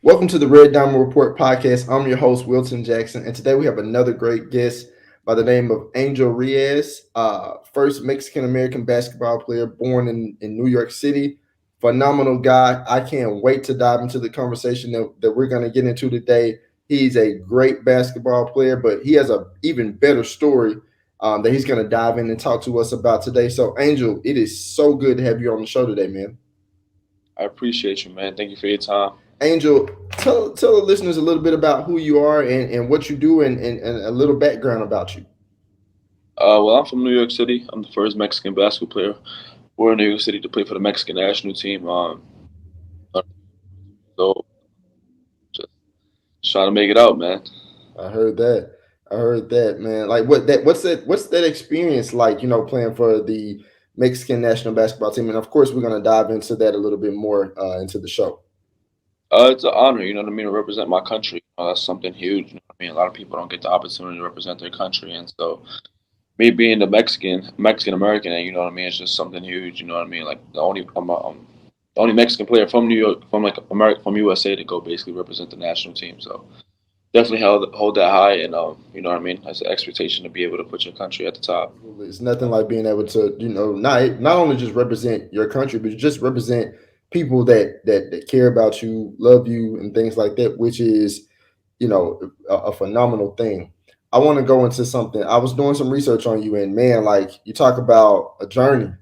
Welcome to the Red Diamond Report podcast. I'm your host, Wilton Jackson, and today we have another great guest by the name of Angel Reyes, first Mexican American basketball player born in New York City. Phenomenal guy. I can't wait to dive into the conversation that we're going to get into today. He's a great basketball player, but he has an even better story that he's going to dive in and talk to us about today. So, Angel, it is so good to have you on the show today, man. I appreciate you, man. Thank you for your time. Angel, tell the listeners a little bit about who you are and what you do and a little background about you. Well, I'm from New York City. I'm the first Mexican basketball player born in New York City to play for the Mexican national team. So just trying to make it out, man. I heard that. I heard that, man. Like what's that experience like, playing for the Mexican national basketball team? And of course we're gonna dive into that a little bit more into the show. It's an honor, you know what I mean, to represent my country. That's something huge. You know what I mean, a lot of people don't get the opportunity to represent their country, and so me being the Mexican American, and you know what I mean, it's just something huge. You know what I mean, like the only Mexican player from New York, from like America, from USA to go basically represent the national team. So definitely hold that high, and you know what I mean. That's an expectation to be able to put your country at the top. It's nothing like being able to, not only just represent your country, but just represent people that care about you, love you, and things like that, which is, a phenomenal thing. I want to go into something. I was doing some research on you, and man, like you talk about a journey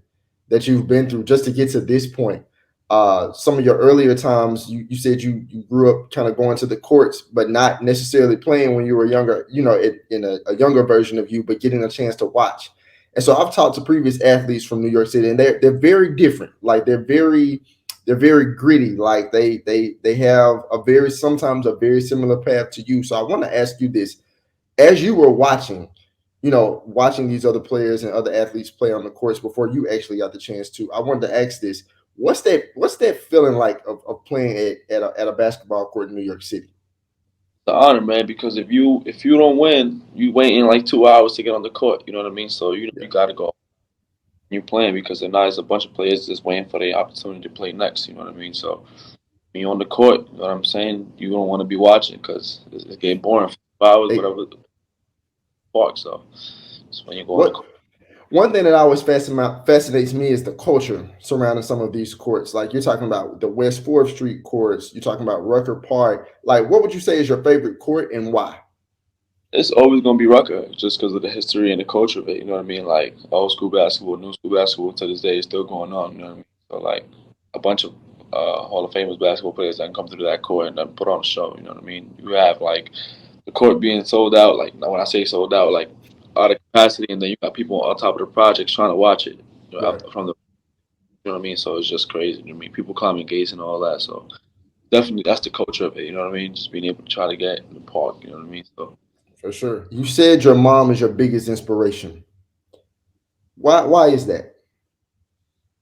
that you've been through just to get to this point. Some of your earlier times, you said you grew up kind of going to the courts, but not necessarily playing when you were younger, in a younger version of you, but getting a chance to watch. And so I've talked to previous athletes from New York City, and they're very different. Like they're very gritty. Like they have sometimes a very similar path to you. So I want to ask you this: as you were watching, watching these other players and other athletes play on the courts before you actually got the chance to, I wanted to ask this: what's that feeling like of playing at a basketball court in New York City? The honor, man, because if you don't win, you waiting like 2 hours to get on the court. You know what I mean? So you Yeah. got to go. You playing because now there's a bunch of players just waiting for the opportunity to play next. You know what I mean? So when you're on the court, you know what I'm saying? You don't want to be watching because it's getting boring for 5 hours, Hey, whatever the park. So it's when you go on the what court. one thing that always fascinates me is the culture surrounding some of these courts. Like you're talking about the West Fourth Street courts, you're talking about Rucker Park. Like, what would you say is your favorite court and why? It's always gonna be Rucker just because of the history and the culture of it. You know what I mean? Like old school basketball, new school basketball to this day is still going on. You know what I mean? So like a bunch of Hall of Famers basketball players that can come through that court and then put on a show. You know what I mean? You have like the court being sold out. Like when I say sold out, like out of capacity, and then you got people on top of the projects trying to watch it. Right. From the you know what I mean? So it's just crazy. You know what I mean? People come and gaze and all that. So definitely that's the culture of it. You know what I mean? Just being able to try to get in the park. You know what I mean? So. For sure. You said your mom is your biggest inspiration. Why is that?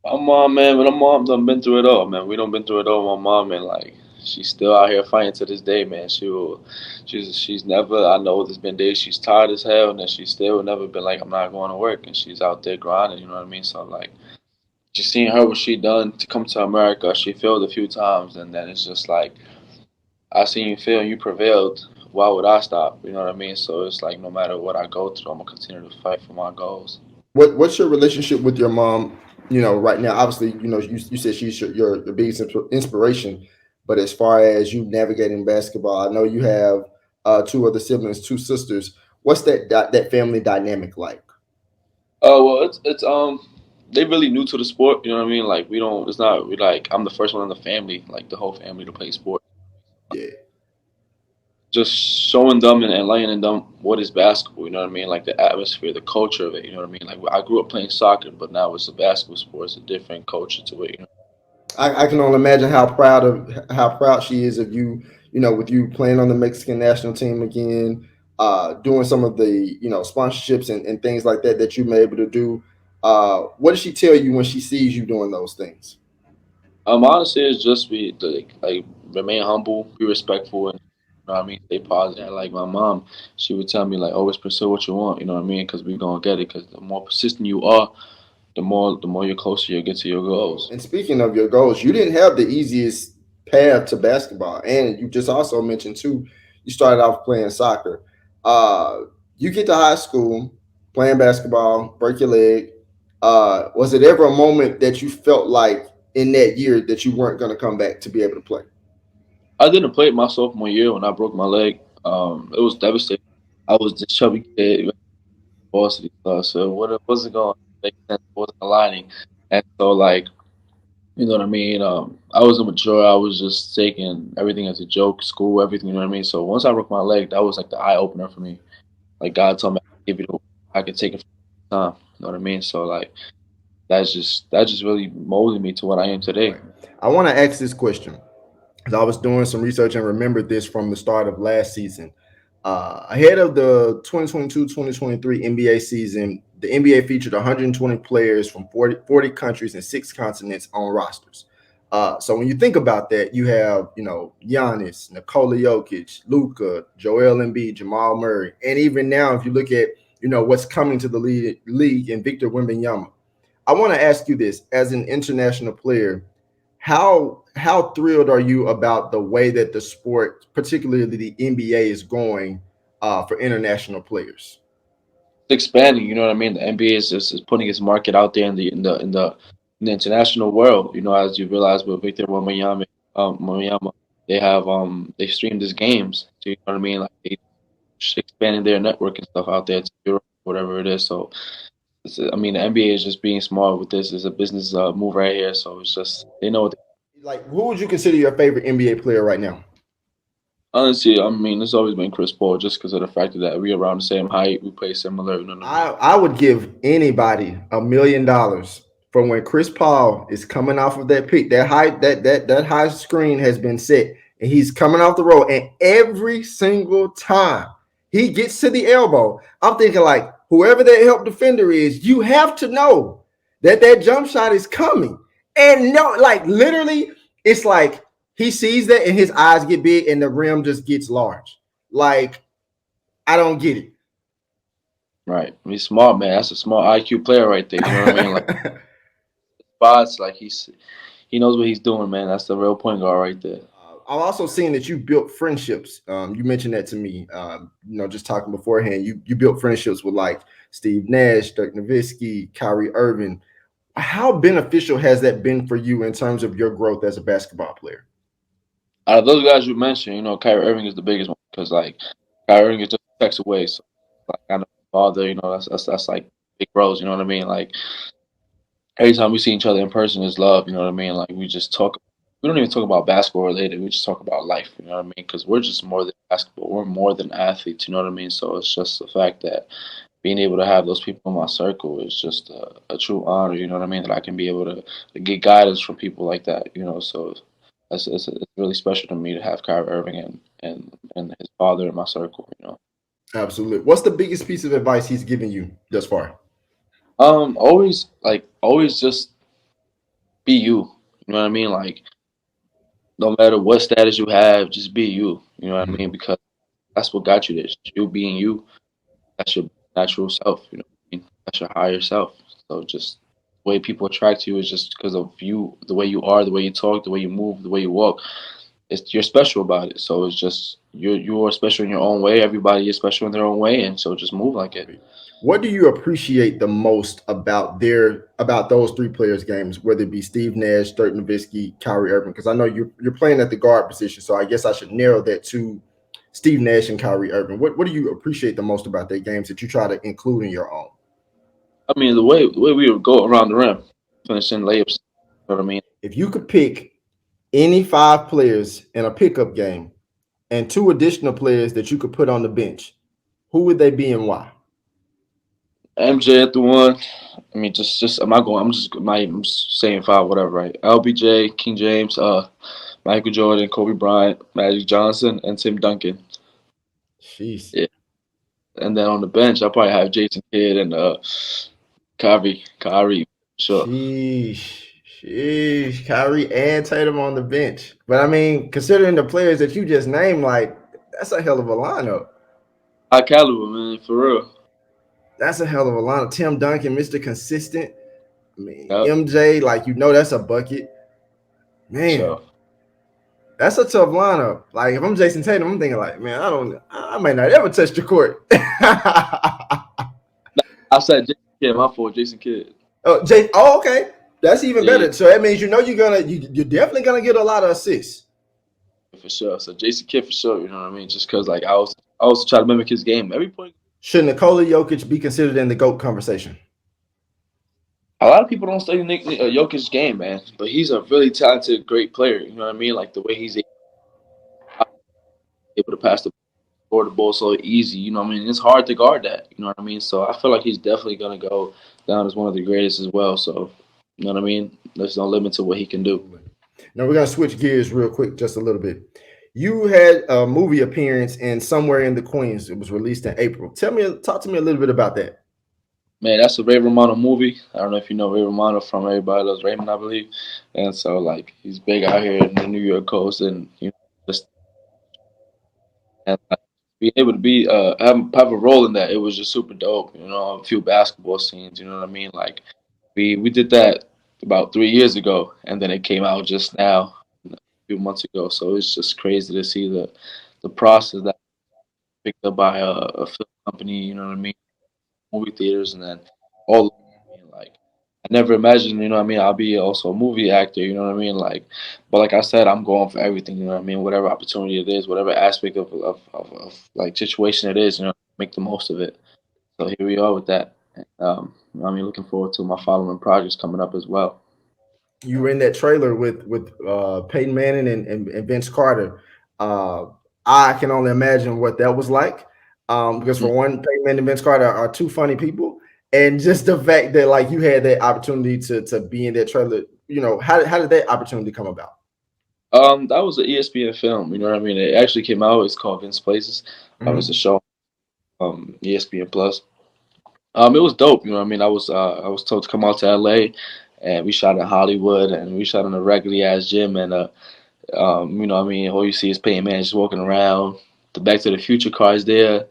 My mom, man, but my mom done been through it all, man. We done been through it all. My mom, man, like she's still out here fighting to this day, man. She's never. I know there's been days she's tired as hell, and then she still never been like I'm not going to work, and she's out there grinding. You know what I mean? So like, just seeing her what she done to come to America, she failed a few times, and then it's just like I seen you fail, and you prevailed. Why would I stop? You know what I mean? So it's like no matter what I go through, I'm gonna continue to fight for my goals. What's your relationship with your mom? Right now, obviously, you said she's your biggest inspiration, but as far as you navigating basketball, I know you have two other siblings, two sisters. What's that family dynamic like? Oh well, it's they really new to the sport. You know what I mean? Like we don't. It's not. We like I'm the first one in the family, like the whole family to play sport. Yeah, Just showing them and enlightening them what is basketball. You know what I mean? Like the atmosphere, the culture of it. You know what I mean? Like I grew up playing soccer, but now it's a basketball sport. It's a different culture to it. You know? I can only imagine how proud she is of you. With you playing on the Mexican national team again, doing some of the sponsorships and things like that you may able to do. What does she tell you when she sees you doing those things? Honestly, it's just be like remain humble, be respectful, and you know what I mean. Stay positive. Like my mom, she would tell me like always pursue what you want. You know what I mean? Because we gonna get it. Because the more persistent you are, the more you're closer you get to your goals. And speaking of your goals, you didn't have the easiest path to basketball. And you just also mentioned too, you started off playing soccer. Uh, you get to high school playing basketball, break your leg. Was it ever a moment that you felt like in that year that you weren't going to come back to be able to play? I didn't play it my sophomore year when I broke my leg. It was devastating. I was this chubby kid, varsity stuff, so what it wasn't going to make sense. It wasn't aligning, and so like you know what I mean. I was immature. I was just taking everything as a joke, school, everything. You know what I mean. So once I broke my leg, that was like the eye opener for me. Like God told me I could give it, I could take it from time. You know what I mean. So like that just really molded me to what I am today. Right. I want to ask this question because I was doing some research and remembered this from the start of last season. Ahead of the 2022-2023 NBA season, the NBA featured 120 players from 40 countries and 6 continents on rosters. So when you think about that, you have, Giannis, Nikola Jokic, Luka, Joel Embiid, Jamal Murray, and even now, if you look at, what's coming to the league in Victor Wembanyama. I want to ask you this as an international player, how thrilled are you about the way that the sport, particularly the NBA, is going for international players? It's expanding. You know what I mean. The NBA is putting its market out there in the international world. You know, as you realize with Victor Wembanyama, they stream these games. So you know what I mean. Like they expanding their network and stuff out there to Europe, whatever it is. So I mean, the NBA is just being smart with this. It's a business move right here. So it's just they know what. Like, who would you consider your favorite NBA player right now? Honestly, I mean, it's always been Chris Paul, just because of the fact that we around the same height, we play similar. You know what I mean? I would give anybody $1 million from when Chris Paul is coming off of that peak, that high screen has been set, and he's coming off the road, and every single time he gets to the elbow, I'm thinking like whoever that help defender is, you have to know that jump shot is coming, and no, like literally, it's like he sees that and his eyes get big and the rim just gets large. Like I don't get Right. He's smart, man. That's a smart IQ player right there. You know what I mean? Like it. spots, like he knows what he's doing, man. That's the real point guard right there. I'm also seeing that you built friendships. You mentioned that to me. Just talking beforehand, you built friendships with like Steve Nash, Dirk Nowitzki, Kyrie, Irving. How beneficial has that been for you in terms of your growth as a basketball player? Out of those guys you mentioned, Kyrie Irving is the biggest one because like Kyrie Irving is just text away. So like I know his father, that's like big bros. You know what I mean? Like every time we see each other in person is love. You know what I mean? Like we just talk. We don't even talk about basketball related. We just talk about life. You know what I mean? Because we're just more than basketball. We're more than athletes. You know what I mean? So it's just the fact that being able to have those people in my circle is just a true honor. You know what I mean? That I can be able to get guidance from people like that. So it's really special to me to have Kyrie Irving and his father in my circle. Absolutely. What's the biggest piece of advice he's given you thus far? Always just be you. You know what I mean? Like no matter what status you have, just be you. You know what I Mhm. mean? Because that's what got you there. You being you. That's your natural self. You know what I mean? That's your higher self. So just the way people attract you is just because of you, the way you are, the way you talk, the way you move, the way you walk. You're special about it. So it's just you are special in your own way. Everybody is special in their own way, and so just move like it. What do you appreciate the most about those three players' games, whether it be Steve Nash, Dirk Nowitzki, Kyrie Irving? Because I know you're playing at the guard position, so I guess I should narrow that to Steve Nash and Kyrie Irving. What do you appreciate the most about their games that you try to include in your own? I mean, the way we would go around the rim, finishing layups. You know what I mean? If you could pick any 5 players in a pickup game and 2 additional players that you could put on the bench, who would they be and why? MJ at the one. I mean, just I'm not going. I'm just saying five, whatever, right? LBJ, King James, Michael Jordan, Kobe Bryant, Magic Johnson, and Tim Duncan. Jeez. Yeah, and then on the bench, I probably have Jason Kidd and Kyrie, sure. Sheesh. Sheesh. Kyrie and Tatum on the bench. But I mean, considering the players that you just named, like, that's a hell of a lineup. High caliber, man, for real. That's a hell of a lineup. Tim Duncan, Mr. Consistent. I mean, Yep, MJ, like, that's a bucket. for Man, sure. That's a tough lineup. Like if I'm Jason Tatum, I'm thinking like, man, I might not ever touch the court. I said Jason Kidd. My fault, Jason Kidd. Oh, okay, that's even Yeah, better. So that means you're definitely gonna get a lot of assists. for sure. So Jason Kidd for sure. You know what I mean? Just because like I also try to mimic his game. Every point. Should Nikola Jokic be considered in the GOAT conversation? A lot of people don't study Jokic's game, man, but he's a really talented, great player. You know what I mean? Like the way he's able to pass the ball so easy. You know what I mean? It's hard to guard that. You know what I mean? So I feel like he's definitely gonna go down as one of the greatest as well. So you know what I mean? There's no limit to what he can do. Now we're gonna switch gears real quick, just a little bit. You had a movie appearance in Somewhere in the Queens. It was released in April. Talk to me a little bit about that. Man, that's a Ray Romano movie. I don't know if you know Ray Romano from Everybody Loves Raymond, I believe. And so like he's big out here in the New York coast, and you know just and being able to be have a role in that, it was just super dope. You know, a few basketball scenes. You know what I mean? Like we did that about 3 years ago, and then it came out just now, a few months ago. So it's just crazy to see the process that picked up by a film company. You know what I mean? Movie theaters, and then all. I mean, like I never imagined. You know what I mean? I'll be also a movie actor. You know what I mean? Like, but like I said, I'm going for everything. You know what I mean? Whatever opportunity it is, whatever aspect of like situation it is, you know, make the most of it. So here we are with that. I mean, looking forward to my following projects coming up as well. You were in that trailer with Peyton Manning and Vince Carter. Uh, I can only imagine what that was like. Because for one, Peyton Manning and Vince Carter are two funny people, and just the fact that like you had that opportunity to be in that trailer. You know, how did that opportunity come about? That was an ESPN film. You know what I mean? It actually came out. It's called Vince Places. It's a show, ESPN Plus. It was dope. You know what I mean? I was told to come out to LA, and we shot in Hollywood, and we shot in a regular ass gym, and you know what I mean? All you see is Peyton Manning just walking around. The Back to the Future car is there,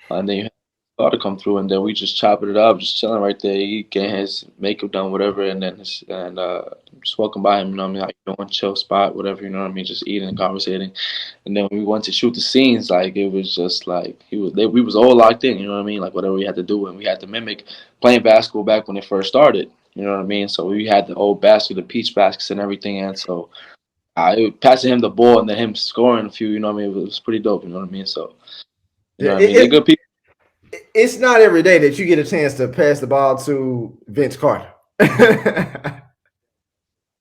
and then you have to come through, and then we just chopping it up, just chilling right there. He getting his makeup done, whatever, and then just walking by him. You know what I mean? Like doing chill spot, whatever. You know what I mean? Just eating and conversating. And then when we went to shoot the scenes, like it was just like we was all locked in. You know what I mean? Like whatever we had to do, and we had to mimic playing basketball back when it first started. You know what I mean? So we had the old basket, the peach baskets, and everything, and so. I passing him the ball and then him scoring a few, you know what I mean? It was pretty dope, you know what I mean? So, you know what I mean? They're good people. It's not every day that you get a chance to pass the ball to Vince Carter.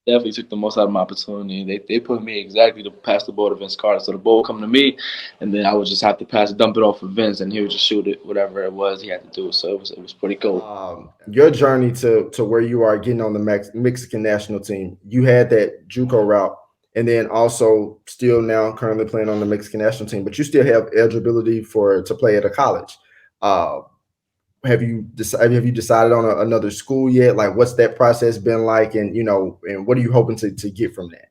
Definitely took the most out of my opportunity. They put me exactly to pass the ball to Vince Carter. So the ball would come to me, and then I would just have to dump it off of Vince, and he would just shoot it, whatever it was he had to do. So it was pretty cool. Your journey to where you are getting on the Mexican national team, you had that JUCO route, and then also still now currently playing on the Mexican national team, but you still have eligibility to play at a college. Have you decided on another school yet? Like, what's that process been like, and and what are you hoping to get from that?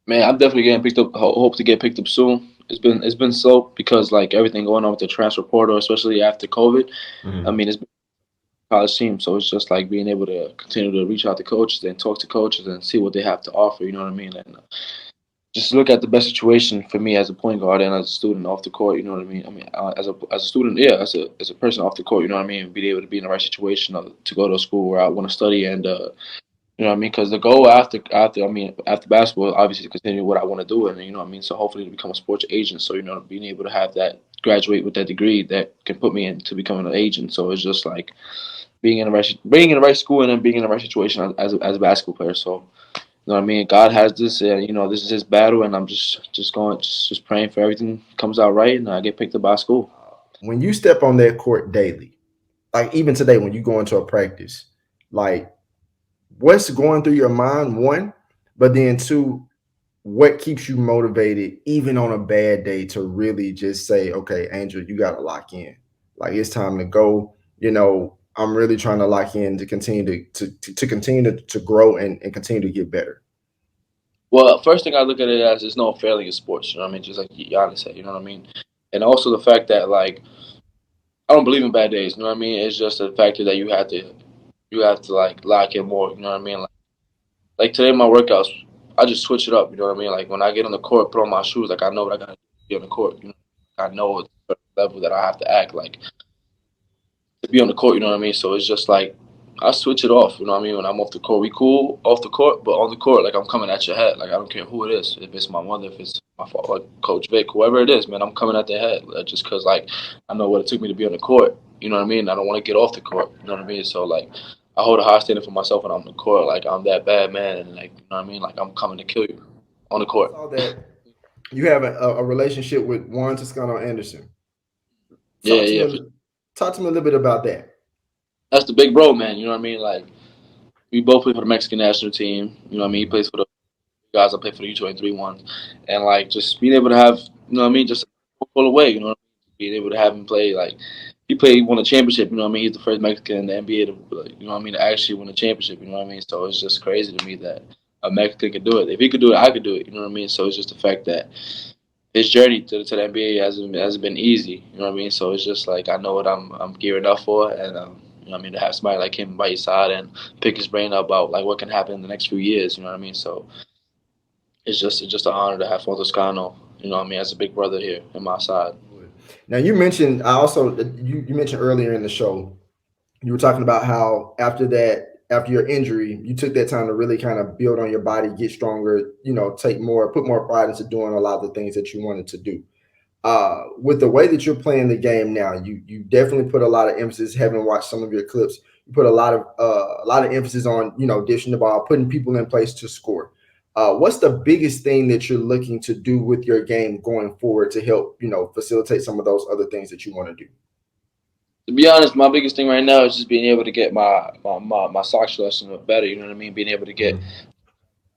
Man, I'm definitely getting picked up. Hope to get picked up soon. It's been slow because like everything going on with the transfer portal, especially after COVID. Mm-hmm. I mean, it's been a college team, so it's just like being able to continue to reach out to coaches and talk to coaches and see what they have to offer. You know what I mean? And just look at the best situation for me as a point guard and as a student off the court. You know what I mean? I mean, as a student, yeah, as a person off the court. You know what I mean? Be able to be in the right situation to go to a school where I want to study and. You know what I mean? Because the goal after basketball, obviously, to continue what I want to do, and you know what I mean. So hopefully, to become a sports agent. So being able to have that graduate with that degree that can put me into becoming an agent. So it's just like being in the right school and then being in the right situation as a basketball player. So you know what I mean. God has this, and this is His battle, and I'm just praying for everything comes out right, and I get picked up by school. When you step on that court daily, like even today, when you go into a practice, like. What's going through your mind, one, but then two, what keeps you motivated even on a bad day to really just say, okay, Angel, you got to lock in. Like it's time to go. I'm really trying to lock in to continue to continue to grow and continue to get better. Well, first thing I look at it as is no failing in sports. You know what I mean? Just like Giannis said, you know what I mean? And also the fact that like I don't believe in bad days. You know what I mean? It's just the factor that you have to like lock in more. You know what I mean? Like today, my workouts, I just switch it up. You know what I mean? Like when I get on the court, put on my shoes. Like I know what I got to be on the court. You know, I know it's a certain level that I have to act like to be on the court. You know what I mean? So it's just like I switch it off. You know what I mean? When I'm off the court, we cool off the court, but on the court, like I'm coming at your head. Like I don't care who it is. If it's my mother, if it's my father, like Coach Vic, whoever it is, man, I'm coming at their head. Just because like I know what it took me to be on the court. You know what I mean? I don't want to get off the court. You know what I mean? So like I hold a high standard for myself when I'm on the court. Like I'm that bad man, and like you know what I mean? Like I'm coming to kill you on the court. All that you have a relationship with Juan Toscano Anderson. Yeah, Talk to yeah. me. Talk to me a little bit about that. That's the big bro, man. You know what I mean? Like we both play for the Mexican national team. You know what I mean? He plays for the guys. I play for the U23 ones, and like just being able to have, you know what I mean, just pull away. You know what I mean? Being able to have him play like he won a championship. You know what I mean? He's the first Mexican in the NBA to, like, you know what I mean, to actually win a championship. You know what I mean? So it's just crazy to me that a Mexican could do it. If he could do it, I could do it. You know what I mean? So it's just the fact that his journey to the NBA hasn't been easy. You know what I mean? So it's just like I know what I'm gearing up for, and you know what I mean, to have somebody like him by your side and pick his brain up about like what can happen in the next few years. You know what I mean? So it's just an honor to have Juan Toscano, you know what I mean, as a big brother here in my side. Now you mentioned you mentioned earlier in the show you were talking about how after your injury you took that time to really kind of build on your body, get stronger, put more pride into doing a lot of the things that you wanted to do. With the way that you're playing the game now, you definitely put a lot of emphasis. Having watched some of your clips, you put a lot of emphasis on dishing the ball, putting people in place to score. What's the biggest thing that you're looking to do with your game going forward to help facilitate some of those other things that you want to do? To be honest, my biggest thing right now is just being able to get my sock selection better. You know what I mean? Being able to get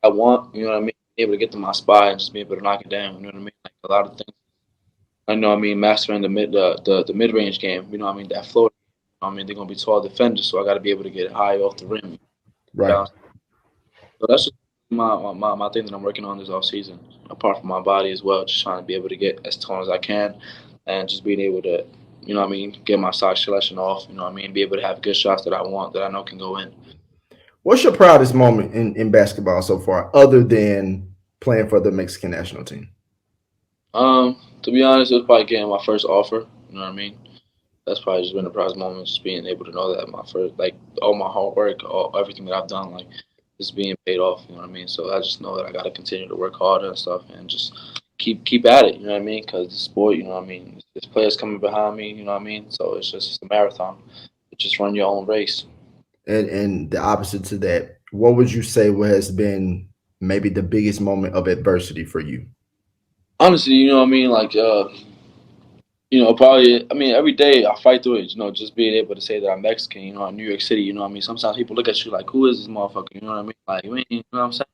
I want, you know what I mean? Being able to get to my spot and just be able to knock it down. You know what I mean? Like a lot of things. I know. I mean, mastering the mid range game. You know what I mean? That floor. I mean, they're gonna be tall defenders, so I got to be able to get it high off the rim. Right. So that's just my thing that I'm working on this off season. Apart from my body as well, just trying to be able to get as tall as I can, and just being able to, you know what I mean, get my sock selection off. You know what I mean, be able to have good shots that I want, that I know can go in. What's your proudest moment in basketball so far, other than playing for the Mexican national team? To be honest, it was probably getting my first offer. You know what I mean? That's probably just been a proudest moment, just being able to know that my first, like, all my hard work, everything that I've done, like, just being paid off. You know what I mean? So I just know that I got to continue to work harder and stuff, and just keep at it. You know what I mean? Because the sport, you know what I mean, there's players coming behind me. You know what I mean? So it's a marathon. Just run your own race. And the opposite to that, what would you say has been maybe the biggest moment of adversity for you? Honestly, you know what I mean? Like, probably, I mean, every day I fight through it, just being able to say that I'm Mexican, in New York City, you know what I mean? Sometimes people look at you like, who is this motherfucker? You know what I mean? Like, you know what I'm saying?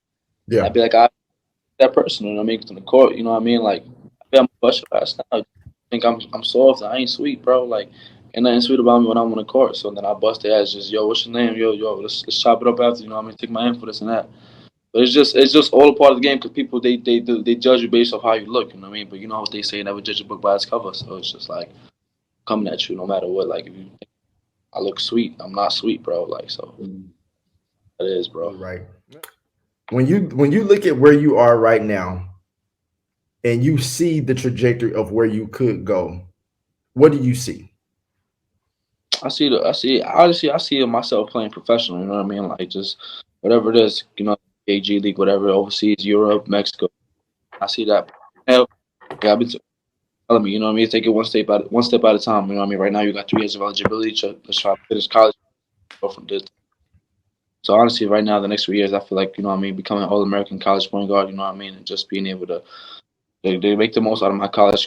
Yeah. I'd be like, that person, you know what I mean? In the court, you know what I mean? Like, I feel I'm bust your ass now. I think I'm soft. I ain't sweet, bro. Like, ain't nothing sweet about me when I'm on the court. So then I bust their ass, just, yo, what's your name? Yo, let's chop it up after, you know what I mean? Take my hand for this and that. But it's just all a part of the game because people they judge you based off how you look, you know what I mean? But you know what they say, never judge a book by its cover. So it's just like coming at you no matter what. Like if you think I look sweet, I'm not sweet, bro. Like so, it is, bro. Right. When you look at where you are right now, and you see the trajectory of where you could go, what do you see? Honestly, I see myself playing professional. You know what I mean? Like just whatever it is, AG League, whatever, overseas, Europe, Mexico. I see that. Hell, yeah, I've been telling me, you know what I mean? Take it one step at a time. You know what I mean? Right now, you got 3 years of eligibility. Let's try to finish college. Go from this. So honestly, right now, the next few years, I feel like, you know what I mean, becoming an All-American college point guard. You know what I mean? And just being able to they make the most out of my college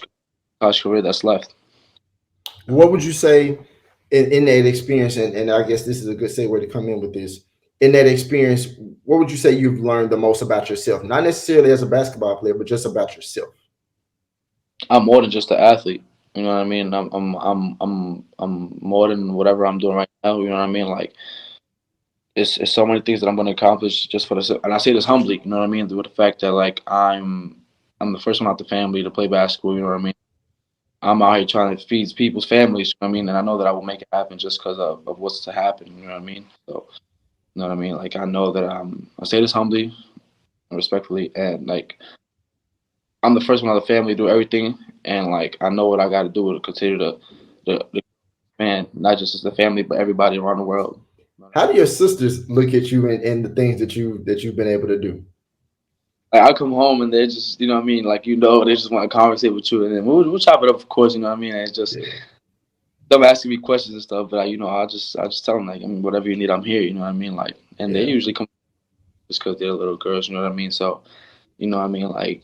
career that's left. What would you say in that experience? And I guess this is a good segue to come in with this. In that experience, what would you say you've learned the most about yourself? Not necessarily as a basketball player, but just about yourself. I'm more than just an athlete. You know what I mean? I'm more than whatever I'm doing right now. You know what I mean? Like it's so many things that I'm going to accomplish just for this. And I say this humbly. You know what I mean? With the fact that like I'm the first one out the family to play basketball. You know what I mean? I'm out here trying to feed people's families. You know what I mean? And I know that I will make it happen just because of what's to happen. You know what I mean? So you know what I mean? Like I know that I say this humbly. respectfully, and like I'm the first one of the family to do everything, and like I know what I got to do to continue the man, not just as the family, but everybody around the world. How do your sisters look at you and the things that you've been able to do? Like I come home and they're just, you know what I mean, like they just want to conversate with you, and then we'll chop it up, of course, you know what I mean. And it's just them asking me questions and stuff, but I just tell them like, I mean, whatever you need, I'm here, you know what I mean, like, and they usually come just because they're little girls, you know what I mean. So, you know what I mean, like.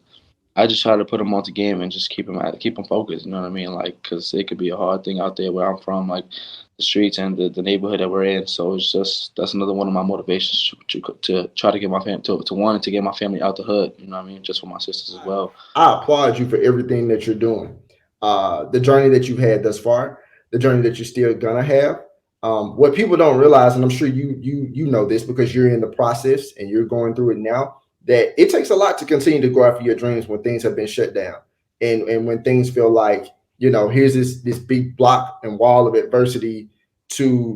I just try to put them on the game and just keep them focused. You know what I mean? Like, because it could be a hard thing out there where I'm from, like the streets and the neighborhood that we're in. So it's just that's another one of my motivations to try to get my family to want to get my family out the hood. You know what I mean? Just for my sisters as well. I applaud you for everything that you're doing. The journey that you've had thus far, the journey that you're still gonna have. What people don't realize, and I'm sure you know this because you're in the process and you're going through it now, that it takes a lot to continue to go after your dreams when things have been shut down and when things feel like, here's this big block and wall of adversity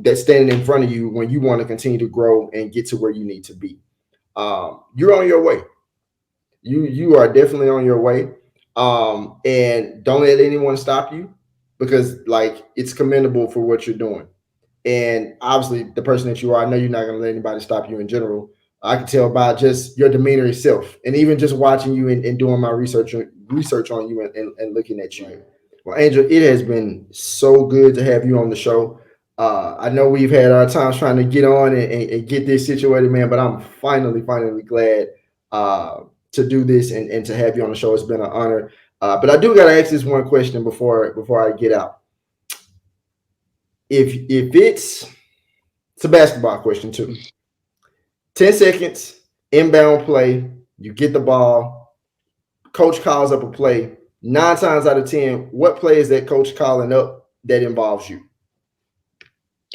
that's standing in front of you when you want to continue to grow and get to where you need to be. You're on your way. You are definitely on your way. And don't let anyone stop you, because like it's commendable for what you're doing. And obviously the person that you are, I know you're not going to let anybody stop you in general. I can tell by just your demeanor itself, and even just watching you and doing my research on you and looking at you. Well, Angel, it has been so good to have you on the show. I know we've had our times trying to get on and get this situated, man, but I'm finally glad to do this and to have you on the show. It's been an honor. But I do got to ask this one question before I get out. If it's a basketball question too. 10 seconds, inbound play, you get the ball, coach calls up a play. 9 times out of 10, what play is that coach calling up that involves you?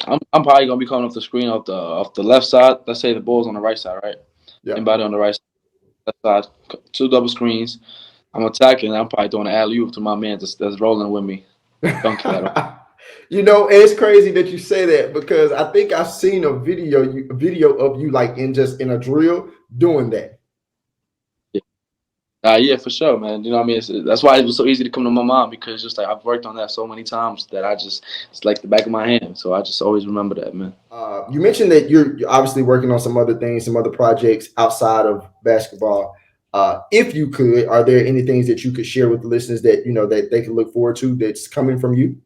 I'm probably gonna be calling off the screen off the left side. Let's say the ball's on the right side, right? Yeah. Anybody on the right side, left side, 2 double screens. I'm attacking. I'm probably doing an alley-oop to my man that's rolling with me. Dunk at him. It's crazy that you say that, because I think I've seen a video of you like in a drill doing that. Yeah, for sure, man. You know what I mean? That's why it was so easy to come to my mom, because just like I've worked on that so many times that it's like the back of my hand. So I just always remember that, man. You mentioned that you're obviously working on some other things, some other projects outside of basketball. If you could, are there any things that you could share with the listeners that that they can look forward to that's coming from you?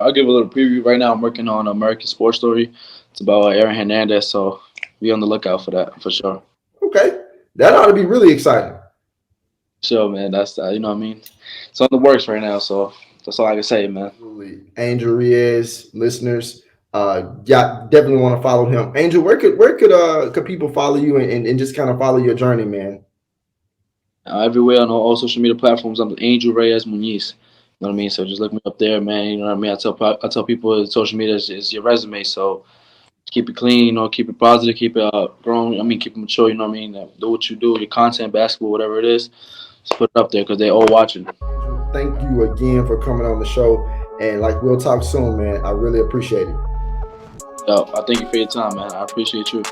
I'll give a little preview. Right now I'm working on American Sports Story. It's about Aaron Hernandez, so be on the lookout for that for sure. Okay, that ought to be really exciting. Sure, man. That's you know what I mean. It's on the works right now, so that's all I can say, man. Absolutely. Angel Reyes, listeners, yeah, definitely want to follow him. Angel, where could people follow you and just kind of follow your journey, man? Everywhere on all social media platforms. I'm Angel Reyes-Muñiz. You know what I mean? So just look me up there, man. You know what I mean? I tell people social media is your resume, so keep it clean, keep it positive, keep it growing. I mean, keep it mature. You know what I mean? Do what you do, your content, basketball, whatever it is. Just put it up there because they're all watching. Thank you again for coming on the show, and we'll talk soon, man. I really appreciate it. Yo, I thank you for your time, man. I appreciate you.